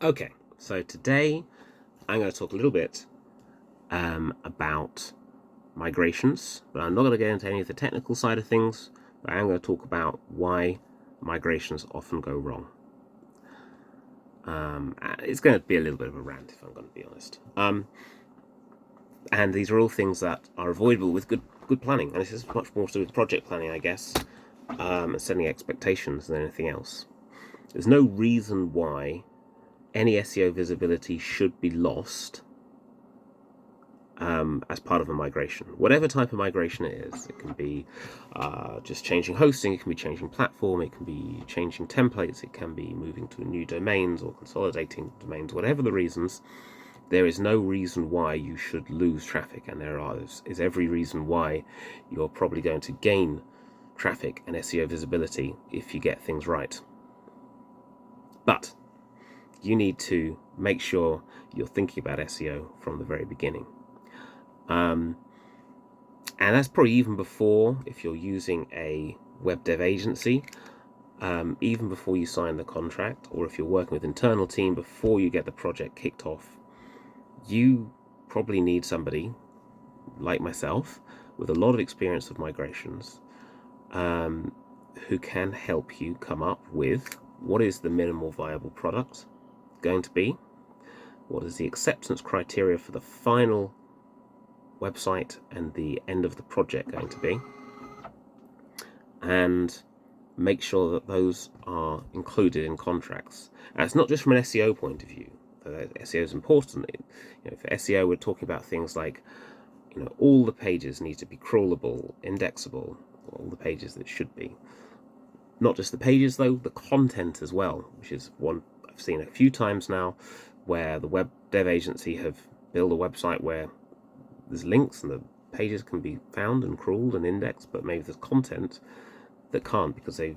Okay, so today I'm going to talk a little bit about migrations, but I'm not going to get into any of the technical side of things, but I'm going to talk about why migrations often go wrong. It's going to be a little bit of a rant, if I'm going to be honest. And these are all things that are avoidable with good planning, and this is much more to do with project planning, I guess, and setting expectations than anything else. There's no reason why any SEO visibility should be lost as part of a migration. Whatever type of migration it is, it can be just changing hosting, it can be changing platform, it can be changing templates, it can be moving to new domains or consolidating domains, whatever the reasons, there is no reason why you should lose traffic, and there is every reason why you're probably going to gain traffic and SEO visibility if you get things right. But you need to make sure you're thinking about SEO from the very beginning. And that's probably even before, if you're using a web dev agency, even before you sign the contract, or if you're working with internal team before you get the project kicked off, you probably need somebody like myself with a lot of experience of migrations, who can help you come up with what is the minimal viable product going to be, what is the acceptance criteria for the final website and the end of the project going to be, and make sure that those are included in contracts. And it's not just from an SEO point of view. SEO is important. For SEO, we're talking about things like, all the pages need to be crawlable, indexable, all the pages that should be. Not just the pages though, the content as well, which is one I've seen a few times now, where the web dev agency have built a website where there's links and the pages can be found and crawled and indexed, but maybe there's content that can't because they've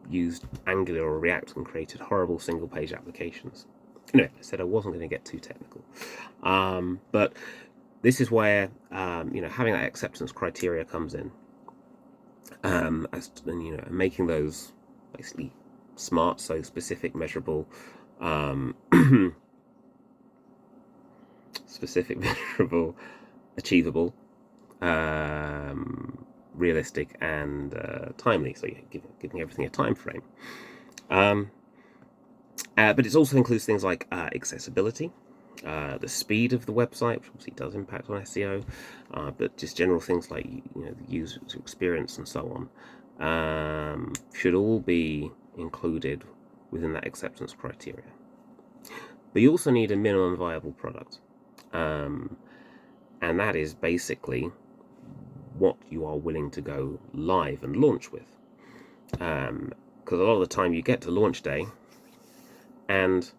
used Angular or React and created horrible single page applications. I said I wasn't going to get too technical, but this is where having that acceptance criteria comes in, making those basically smart, so specific, measurable, achievable, realistic, and timely. So you're giving everything a time frame. But it also includes things like accessibility, the speed of the website, which obviously does impact on SEO, but just general things like the user experience and so on should all be included within that acceptance criteria. But you also need a minimum viable product, and that is basically what you are willing to go live and launch with. Because a lot of the time you get to launch day and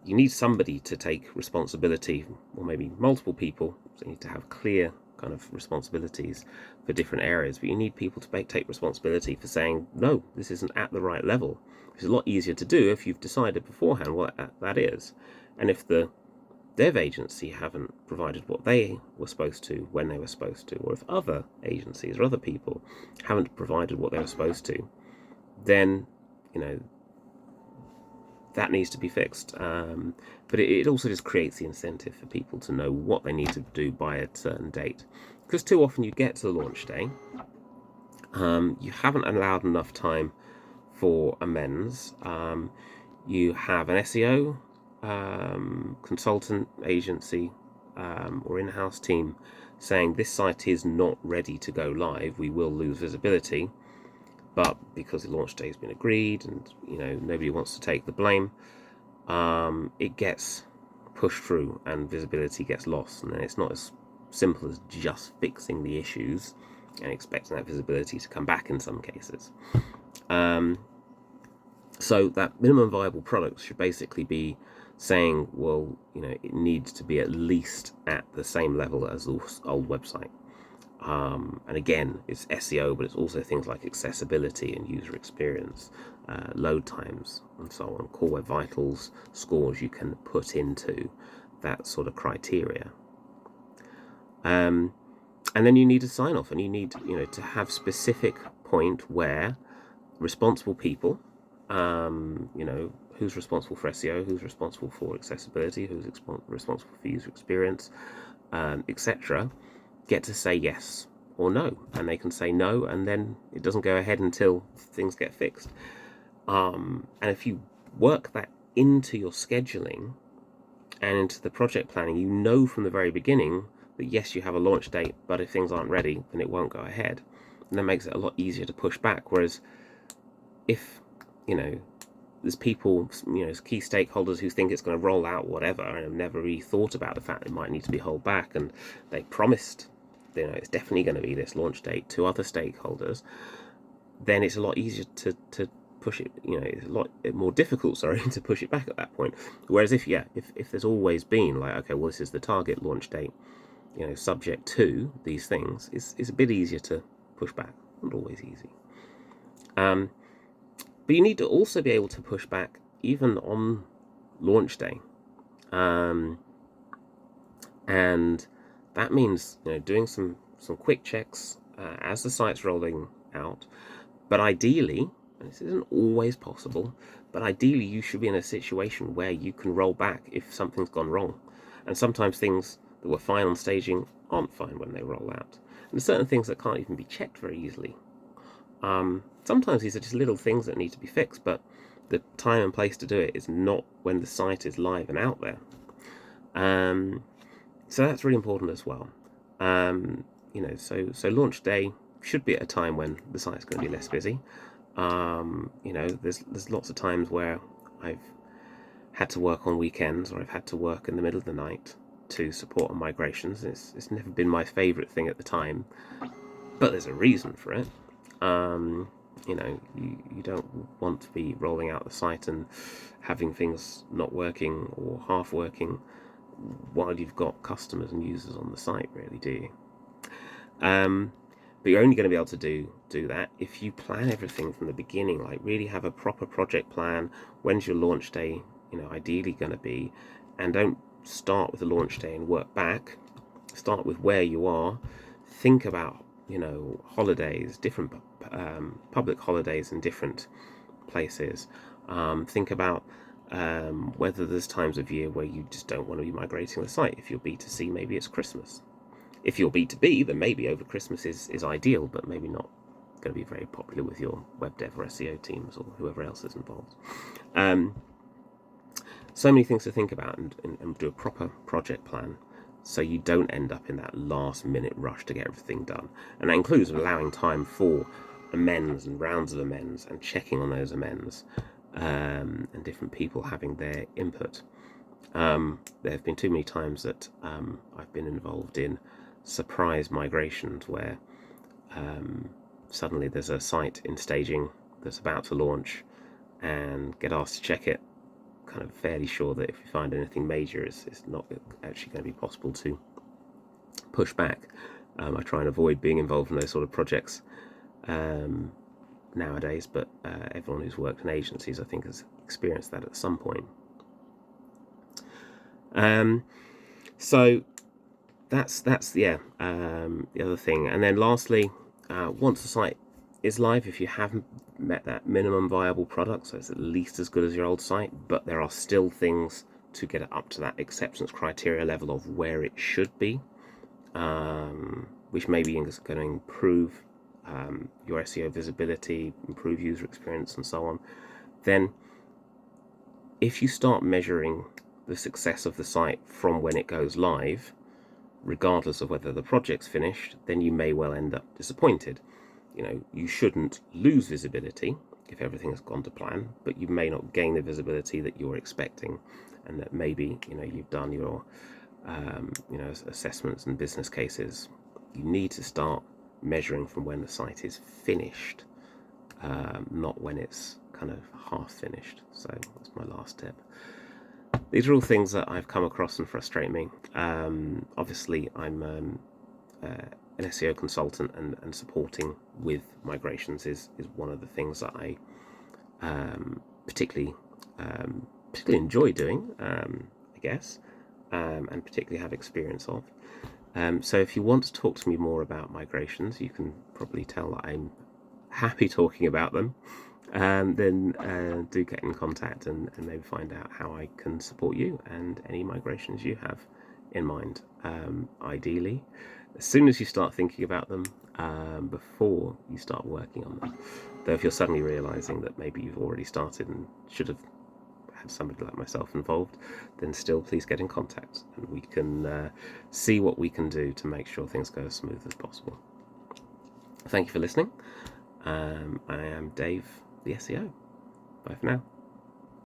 you need somebody to take responsibility, or maybe multiple people, so you need to have clear kind of responsibilities for different areas, but you need people to take responsibility for saying, no, this isn't at the right level. It's a lot easier to do if you've decided beforehand what that is. And if the dev agency haven't provided what they were supposed to when they were supposed to, or if other agencies or other people haven't provided what they were supposed to, then that needs to be fixed. But it also just creates the incentive for people to know what they need to do by a certain date. Because too often you get to the launch day, you haven't allowed enough time for amends. You have an SEO consultant agency or in-house team saying this site is not ready to go live, we will lose visibility. But because the launch day has been agreed and nobody wants to take the blame, it gets pushed through and visibility gets lost. And then it's not as simple as just fixing the issues and expecting that visibility to come back in some cases. So that minimum viable product should basically be saying, well, it needs to be at least at the same level as the old website. And again, it's SEO, but it's also things like accessibility and user experience, load times, and so on. Core Web Vitals scores you can put into that sort of criteria. And then you need a sign off, and you need to have specific point where responsible people, who's responsible for SEO, who's responsible for accessibility, who's responsible for user experience, etc., get to say yes or no, and they can say no, and then it doesn't go ahead until things get fixed. And if you work that into your scheduling and into the project planning, you know from the very beginning that yes, you have a launch date, but if things aren't ready, then it won't go ahead. And that makes it a lot easier to push back. Whereas if, there's people, key stakeholders who think it's going to roll out whatever and have never really thought about the fact it might need to be held back, and they promised, it's definitely going to be this launch date to other stakeholders, then it's a lot easier to push it, it's a lot more difficult, to push it back at that point. Whereas if there's always been like, okay, well, this is the target launch date, subject to these things, it's a bit easier to push back. Not always easy. But you need to also be able to push back even on launch day. And that means doing some quick checks as the site's rolling out. But ideally, and this isn't always possible, but ideally you should be in a situation where you can roll back if something's gone wrong. And sometimes things that were fine on staging aren't fine when they roll out. And there's certain things that can't even be checked very easily. Sometimes these are just little things that need to be fixed, but the time and place to do it is not when the site is live and out there. So that's really important as well. So launch day should be at a time when the site's going to be less busy. There's lots of times where I've had to work on weekends, or I've had to work in the middle of the night to support on migrations. It's never been my favorite thing at the time, but there's a reason for it. You don't want to be rolling out the site and having things not working or half working while you've got customers and users on the site, really, do you? But you're only going to be able to do that if you plan everything from the beginning, like really have a proper project plan. When's your launch day, ideally going to be, and don't start with the launch day and work back. Start with where you are. Think about holidays, different public holidays in different places. Think about whether there's times of year where you just don't want to be migrating the site. If you're B2C, maybe it's Christmas. If you're B2B, then maybe over Christmas is ideal, but maybe not going to be very popular with your web dev or SEO teams or whoever else is involved. So many things to think about, and do a proper project plan, so you don't end up in that last minute rush to get everything done. And that includes allowing time for amends and rounds of amends and checking on those amends, and different people having their input. There have been too many times that I've been involved in surprise migrations where suddenly there's a site in staging that's about to launch and get asked to check it, kind of fairly sure that if we find anything major, it's not actually going to be possible to push back. I try and avoid being involved in those sort of projects nowadays, but everyone who's worked in agencies, I think, has experienced that at some point. So that's the other thing. And then lastly, once the site is live, if you haven't met that minimum viable product, so it's at least as good as your old site, but there are still things to get it up to that acceptance criteria level of where it should be, which maybe is going to improve your SEO visibility, improve user experience, and so on. Then if you start measuring the success of the site from when it goes live, regardless of whether the project's finished, then you may well end up disappointed. You shouldn't lose visibility if everything has gone to plan, but you may not gain the visibility that you're expecting, and that maybe you've done your assessments and business cases. You need to start measuring from when the site is finished, not when it's kind of half finished. So that's my last tip. These are all things that I've come across and frustrate me. Obviously, I'm an SEO consultant, and supporting with migrations is one of the things that I particularly enjoy doing, I guess, and particularly have experience of. So if you want to talk to me more about migrations, you can probably tell that I'm happy talking about them. then do get in contact and maybe find out how I can support you and any migrations you have in mind. Ideally, as soon as you start thinking about them, before you start working on them. Though if you're suddenly realizing that maybe you've already started and should have had somebody like myself involved, then still please get in contact and we can see what we can do to make sure things go as smooth as possible. Thank you for listening. I am Dave, the SEO. Bye for now.